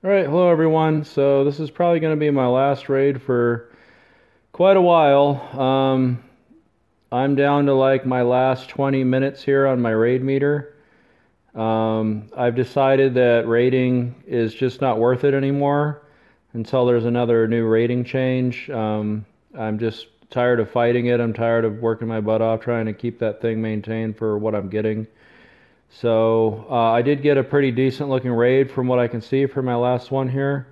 Alright, hello everyone. So this is probably going to be my last raid for quite a while. I'm down to like my last 20 minutes here on my raid meter. I've decided that raiding is just not worth it anymore until there's another new raiding change. I'm just tired of fighting it. I'm tired of working my butt off trying to keep that thing maintained for what I'm getting. So I did get a pretty decent looking raid from what I can see for my last one here.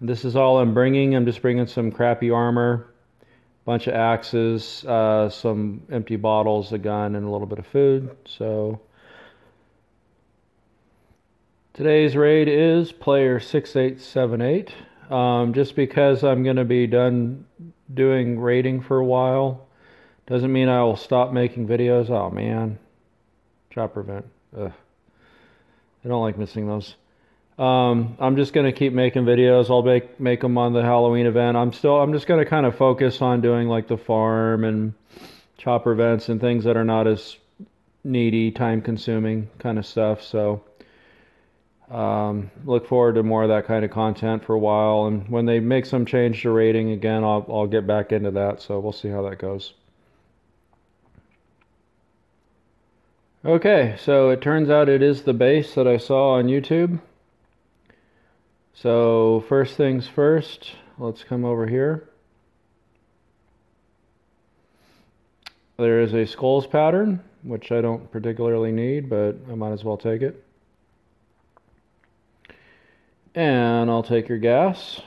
This is all I'm bringing. I'm just bringing some crappy armor, a bunch of axes, some empty bottles, a gun, and a little bit of food. So today's raid is player6878. Just because I'm going to be done doing raiding for a while doesn't mean I will stop making videos. Oh man, chopper vent. Ugh. I don't like missing those. I'm just going to keep making videos. I'll make them on the Halloween event. I'm just going to kind of focus on doing like the farm and chopper events and things that are not as needy, time consuming kind of stuff. So look forward to more of that kind of content for a while. And when they make some change to rating again, I'll get back into that. So we'll see how that goes. Okay, so it turns out it is the base that I saw on YouTube. So first things first, let's come over here. There is a skulls pattern, which I don't particularly need, but I might as well take it. And I'll take your gas.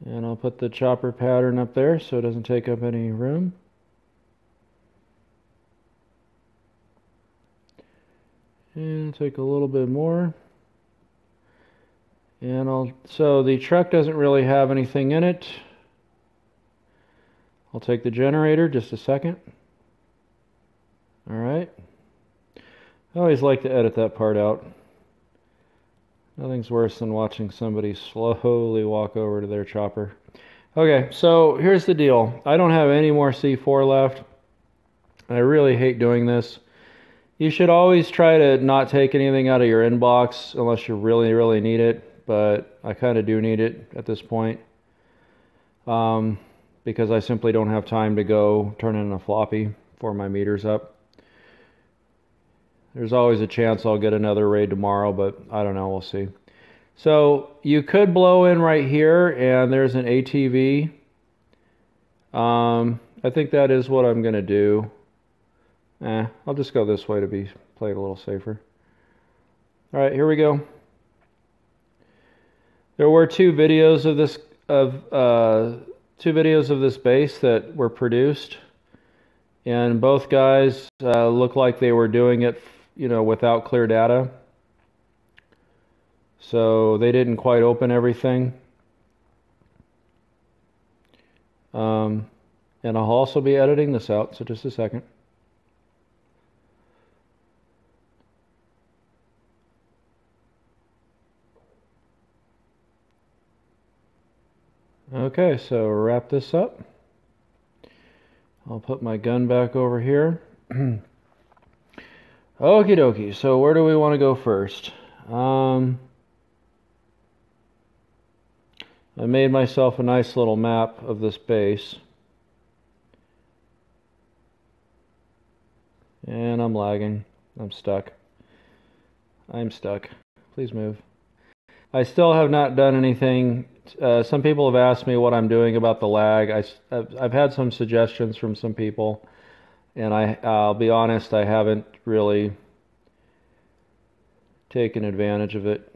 And I'll put the chopper pattern up there so it doesn't take up any room. And take a little bit more. And so the truck doesn't really have anything in it. I'll take the generator, just a second. Alright. I always like to edit that part out. Nothing's worse than watching somebody slowly walk over to their chopper. Okay, so here's the deal. I don't have any more C4 left. I really hate doing this. You should always try to not take anything out of your inbox unless you really, really need it. But I kind of do need it at this point. Because I simply don't have time to go turn in a floppy for my meters up. There's always a chance I'll get another raid tomorrow, but I don't know, we'll see. So you could blow in right here, and there's an ATV. I think that is what I'm going to do. I'll just go this way to play it a little safer. Alright, here we go. There were two videos of this base that were produced, and both guys looked like they were doing it without clear data. So they didn't quite open everything. And I'll also be editing this out, so just a second. Okay, so wrap this up. I'll put my gun back over here. Okie dokie, so where do we want to go first? I made myself a nice little map of this base. And I'm lagging. I'm stuck. I'm stuck. Please move. I still have not done anything. Some people have asked me what I'm doing about the lag. I've had some suggestions from some people, and I'll be honest, I haven't really taken advantage of it,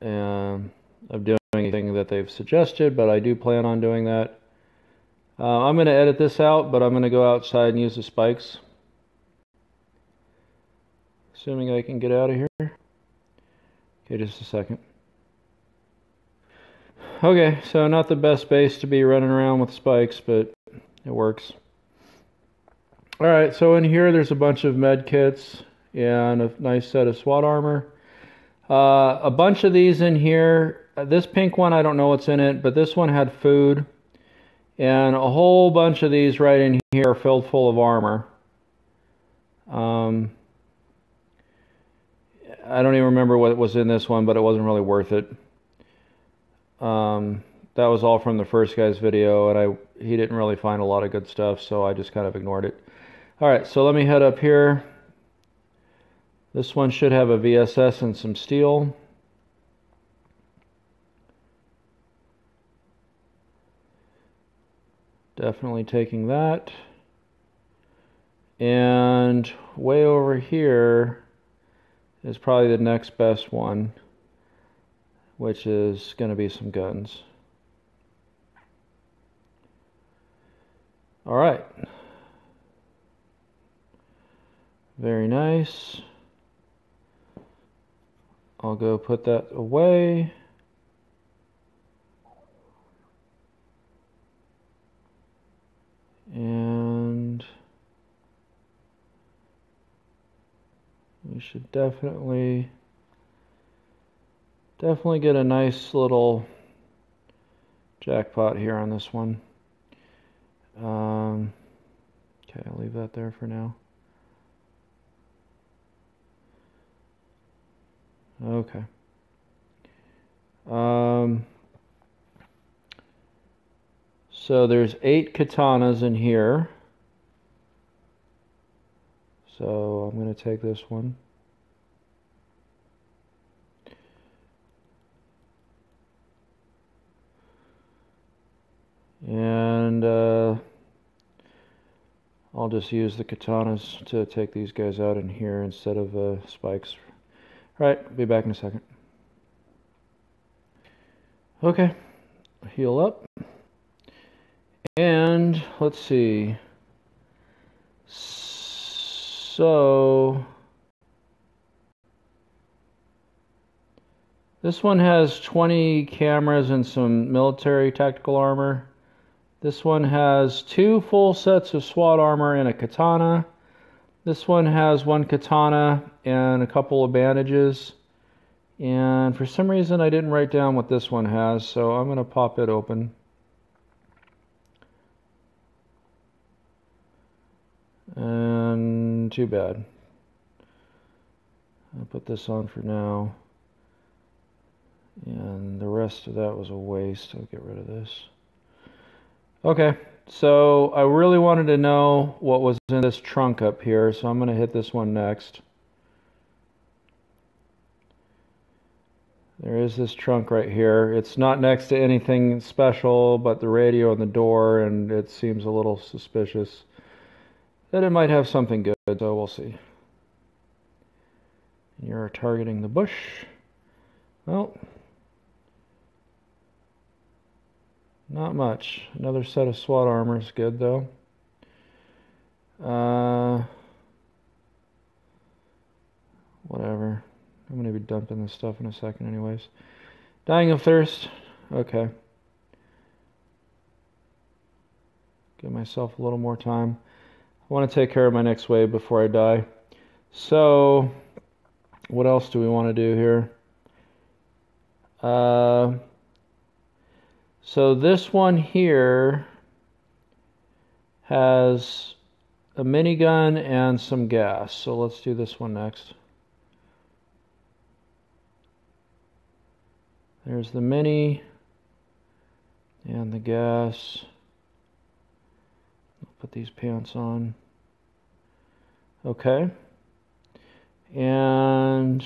of doing anything that they've suggested, but I do plan on doing that. I'm going to edit this out, but I'm going to go outside and use the spikes. Assuming I can get out of here. Okay, just a second. Okay, so not the best base to be running around with spikes, but it works. Alright, so in here there's a bunch of med kits and a nice set of SWAT armor. A bunch of these in here. This pink one, I don't know what's in it, but this one had food. And a whole bunch of these right in here are filled full of armor. I don't even remember what was in this one, but it wasn't really worth it. That was all from the first guy's video, and he didn't really find a lot of good stuff, so I just kind of ignored it. Alright, so let me head up here. This one should have a VSS and some steel. Definitely taking that. And way over here is probably the next best one, which is going to be some guns. All right. Very nice. I'll go put that away. And we should definitely get a nice little jackpot here on this one. Okay, I'll leave that there for now. Okay. So there's 8 katanas in here. So I'm going to take this one. And I'll just use the katanas to take these guys out in here instead of spikes. Alright, be back in a second. Okay, heal up. And let's see. So this one has 20 cameras and some military tactical armor. This one has 2 full sets of SWAT armor and a katana. This one has 1 katana and a couple of bandages. And for some reason I didn't write down what this one has, so I'm going to pop it open. And too bad. I'll put this on for now. And the rest of that was a waste. I'll get rid of this. Okay, so I really wanted to know what was in this trunk up here, so I'm going to hit this one next. There is this trunk right here. It's not next to anything special but the radio and the door, and it seems a little suspicious that it might have something good, so we'll see. You're targeting the bush. Well, not much. Another set of SWAT armor is good, though. Whatever. I'm going to be dumping this stuff in a second anyways. Dying of thirst. Okay. Give myself a little more time. I want to take care of my next wave before I die. So, what else do we want to do here? So this one here has a minigun and some gas. So let's do this one next. There's the mini and the gas. I'll put these pants on. Okay. And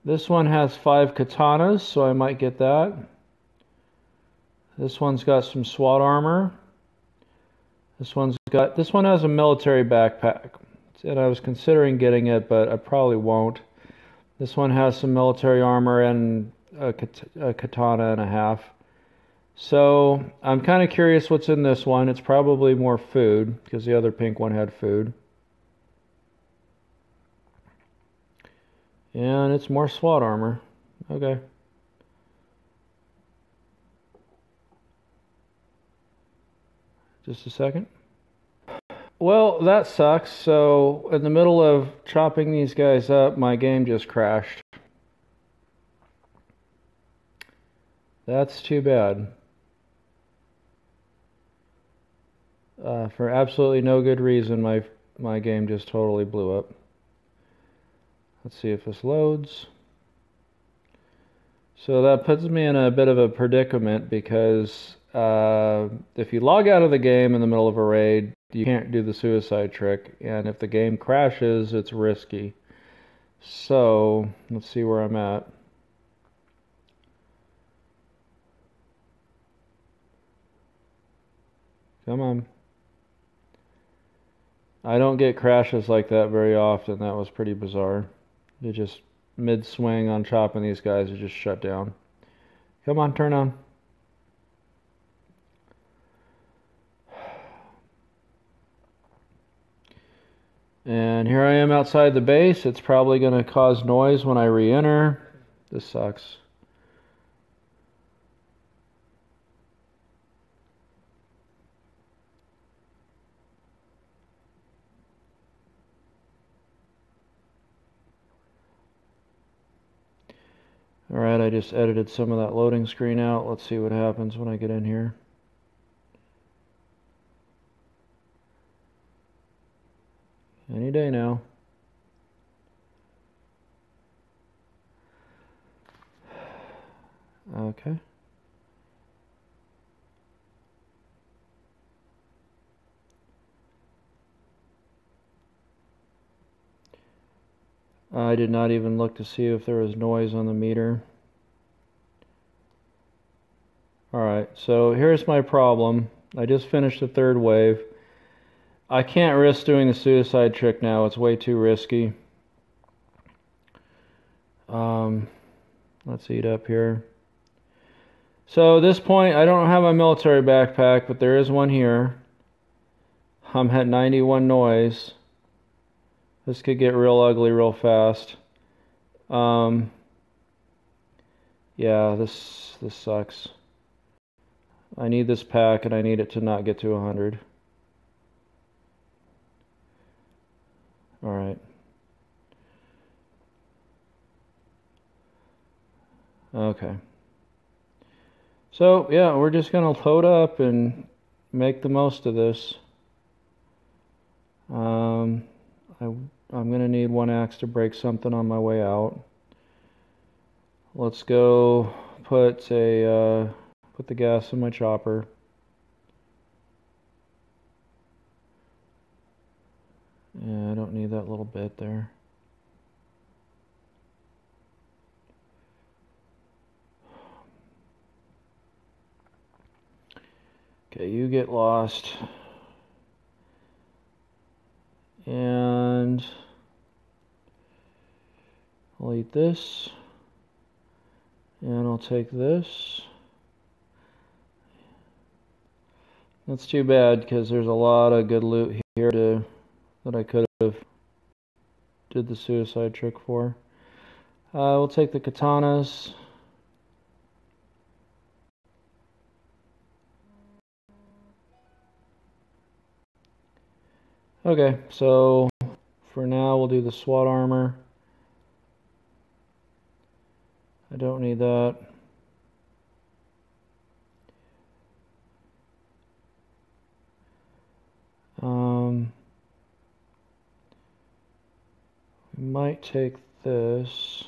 this one has 5 katanas, so I might get that. This one's got some SWAT armor. This one has a military backpack. And I was considering getting it, but I probably won't. This one has some military armor and a katana and a half. So I'm kind of curious what's in this one. It's probably more food, because the other pink one had food. And it's more SWAT armor. Okay. Just a second. Well, that sucks. So in the middle of chopping these guys up, my game just crashed. That's too bad. For absolutely no good reason, my game just totally blew up. Let's see if this loads. So that puts me in a bit of a predicament because if you log out of the game in the middle of a raid, you can't do the suicide trick, and if the game crashes, it's risky. So let's see where I'm at. Come on. I don't get crashes like that very often. That was pretty bizarre. It just mid-swing on chopping these guys, it just shut down. Come on, turn on. And here I am outside the base. It's probably going to cause noise when I re-enter. This sucks. Alright, I just edited some of that loading screen out. Let's see what happens when I get in here. Any day now. Okay. I did not even look to see if there was noise on the meter. Alright, so here's my problem. I just finished the third wave. I can't risk doing the suicide trick now. It's way too risky. Let's eat up here. So at this point, I don't have a military backpack, but there is one here. I'm at 91 noise. This could get real ugly real fast. Yeah, this sucks. I need this pack, and I need it to not get to 100. Alright. Okay. So, yeah, we're just going to load up and make the most of this. I'm going to need one axe to break something on my way out. Let's go put the gas in my chopper. Yeah, I don't need that little bit there. Okay, you get lost. And I'll eat this. And I'll take this. That's too bad because there's a lot of good loot here that I could have did the suicide trick for. We'll take the katanas. Okay, so for now we'll do the SWAT armor. I don't need that. We might take this.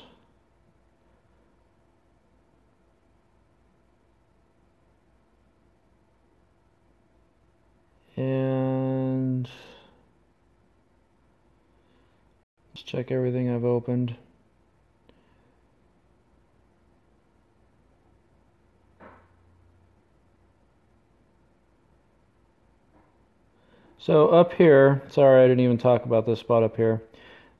And let's check everything I've opened. So up here, sorry I didn't even talk about this spot up here.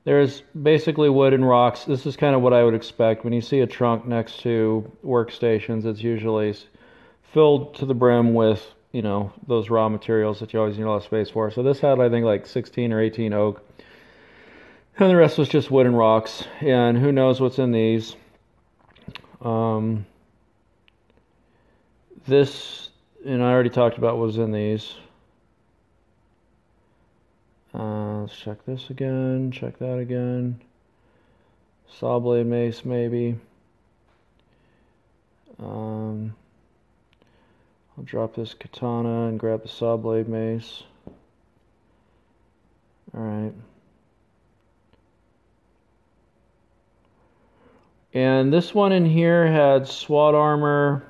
There's basically wood and rocks. This is kind of what I would expect. When you see a trunk next to workstations, it's usually filled to the brim with, you know, those raw materials that you always need a lot of space for. So this had, I think, like 16 or 18 oak. And the rest was just wood and rocks. And who knows what's in these. This, and I already talked about what was in these. Let's check this again, check that again. Saw blade mace, maybe. I'll drop this katana and grab the saw blade mace. Alright. And this one in here had SWAT armor,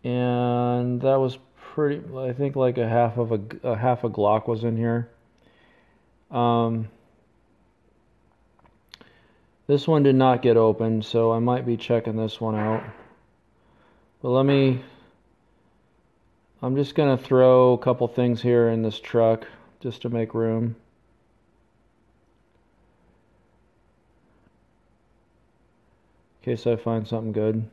and that was pretty, I think like a half a Glock was in here. This one did not get opened, so I might be checking this one out. But I'm just gonna throw a couple things here in this truck just to make room. In case I find something good.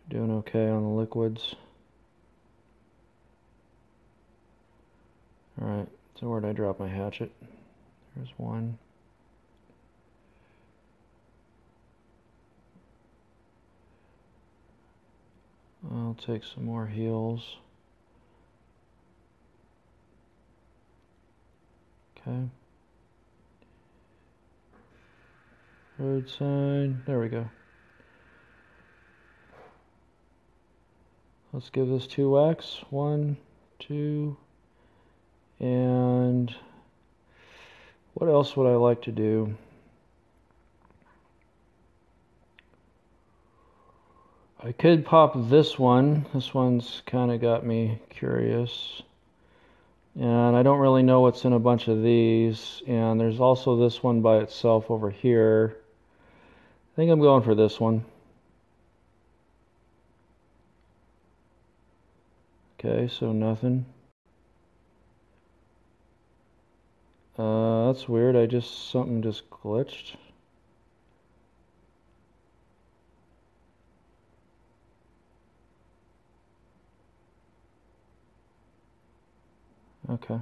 Doing okay on the liquids. Alright, so where'd I drop my hatchet? There's one. I'll take some more heals. Okay. Road sign. There we go. Let's give this 2 whacks. 1, 2, and what else would I like to do? I could pop this one. This one's kind of got me curious. And I don't really know what's in a bunch of these. And there's also this one by itself over here. I think I'm going for this one. Okay, so nothing. That's weird. Something just glitched. Okay.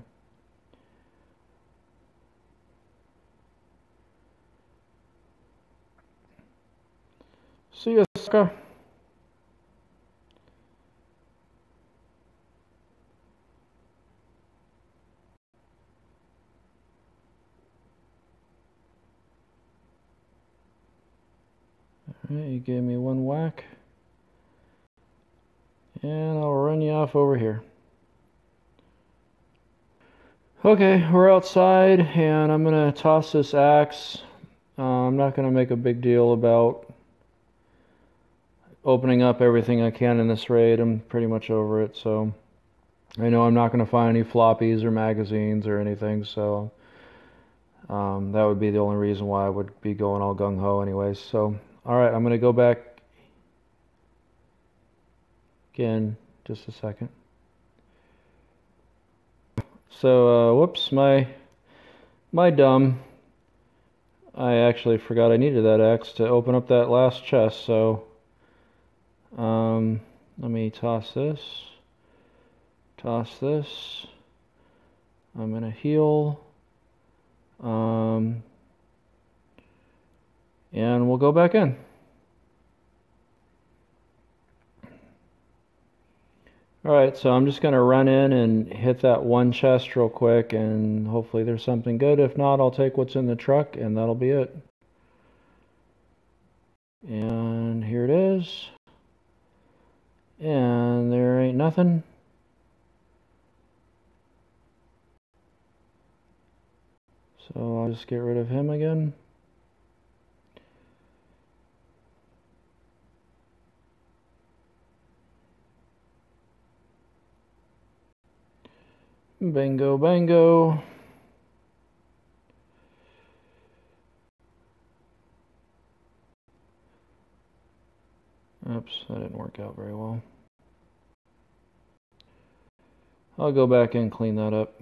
See ya, sucker. Alright, you gave me 1 whack. And I'll run you off over here. Okay, we're outside, and I'm going to toss this axe. I'm not going to make a big deal about opening up everything I can in this raid. I'm pretty much over it, so I know I'm not going to find any floppies or magazines or anything, so that would be the only reason why I would be going all gung-ho anyways. So, alright, I'm going to go back again, just a second. So, whoops, my dumb. I actually forgot I needed that axe to open up that last chest, so let me toss this. I'm gonna heal. And we'll go back in. Alright, so I'm just going to run in and hit that one chest real quick, and hopefully there's something good. If not, I'll take what's in the truck, and that'll be it. And here it is. And there ain't nothing. So I'll just get rid of him again. Bingo, bango. Oops, that didn't work out very well. I'll go back and clean that up.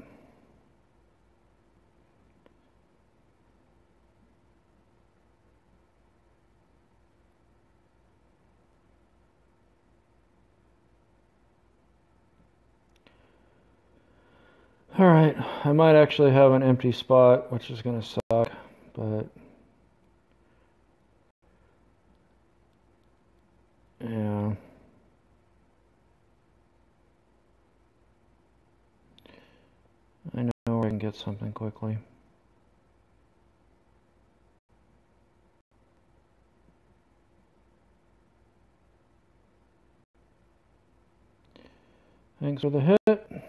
Alright, I might actually have an empty spot, which is going to suck, but yeah. I know where I can get something quickly. Thanks for the hit.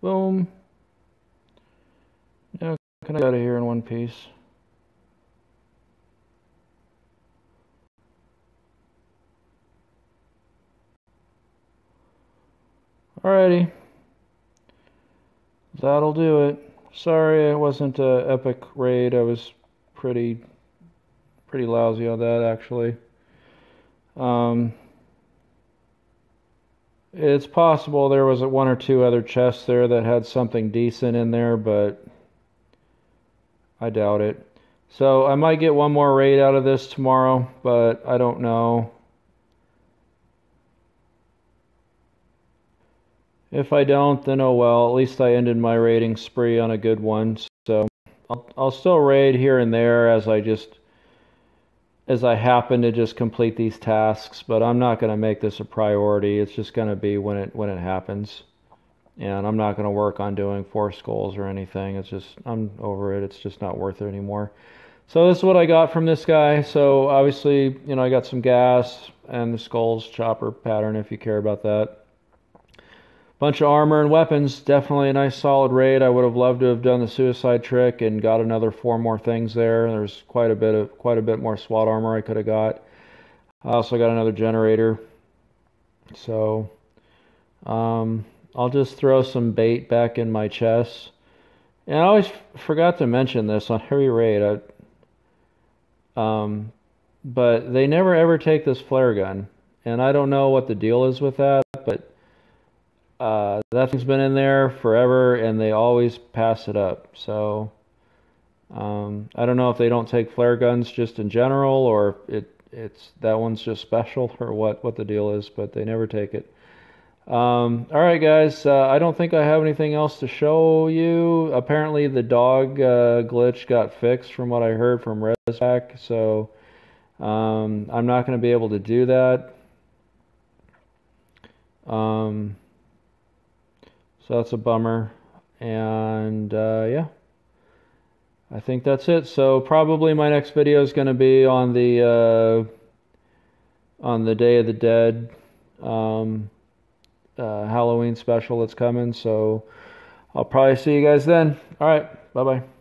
Boom. Now can I get out of here in one piece? Alrighty. That'll do it. Sorry it wasn't an epic raid. I was pretty lousy on that, actually. It's possible there was one or two other chests there that had something decent in there, but I doubt it. So I might get one more raid out of this tomorrow, but I don't know. If I don't, then oh well. At least I ended my raiding spree on a good one. So I'll still raid here and there as I happen to just complete these tasks, but I'm not going to make this a priority. It's just going to be when it happens. And I'm not going to work on doing force goals or anything. It's just, I'm over it. It's just not worth it anymore. So this is what I got from this guy. So obviously, you know, I got some gas and the skulls chopper pattern if you care about that. Bunch of armor and weapons. Definitely a nice solid raid. I would have loved to have done the suicide trick and got another 4 more things there. There's quite a bit more SWAT armor I could have got. I also got another generator. So I'll just throw some bait back in my chest. And I always forgot to mention this on every raid. But they never ever take this flare gun. And I don't know what the deal is with that, but that thing's been in there forever and they always pass it up. So I don't know if they don't take flare guns just in general, or it's that one's just special, or what the deal is, but they never take it. Alright guys, I don't think I have anything else to show you. Apparently the dog glitch got fixed from what I heard from Resback, so I'm not going to be able to do that. So that's a bummer. And yeah, I think that's it. So probably my next video is going to be on the Day of the Dead Halloween special that's coming. So I'll probably see you guys then. All right, bye bye.